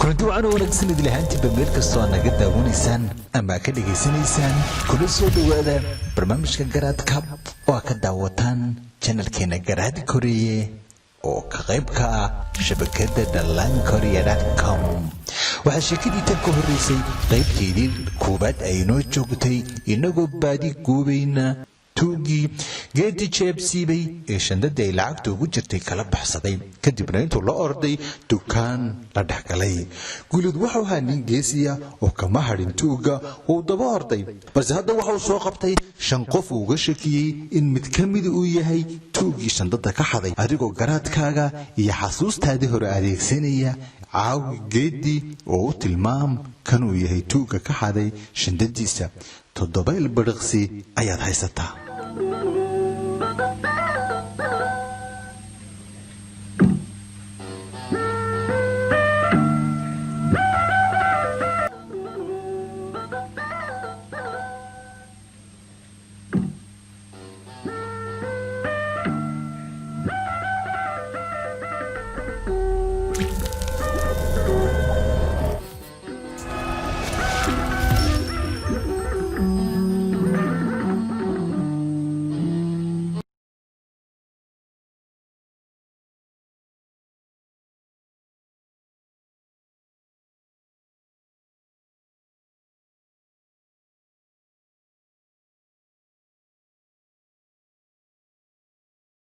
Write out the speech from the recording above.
كردو عنو ونقسن دي لهانتي بميرك الصوانا قد داونيسان أما كده سنيسان كل سودو هذا برنامج كجراد كاب وكداوتان channel كينا جراد كورية oo ka qayb ka ah shabakada dhallaankorea.com waxa shirkadii tan ka horeysay qaybteedii koobaad ay noo joogtay inagoo baadi goobayna tuugi geedi jeebsiibay ee shandada ay lacagta ugu jirtay kala baxsaday kadibna intuu la orday dukaan la dhaxgalay gulid waxa uu nin geesiya oo kama harin tuuga oo daba orday balse hadda waxa uu soo qabtay shan qof uga shakiyay in mid kamid uu yahay tuugi shandada ka xaday adigoo garaadkaaga iyo xasuustaadii hore adeegsanaya caawi geedi oo tilmaam kanuu yahay tuuga ka xaday shandadiisa toddoba ilbiriqsi ayaad haysataa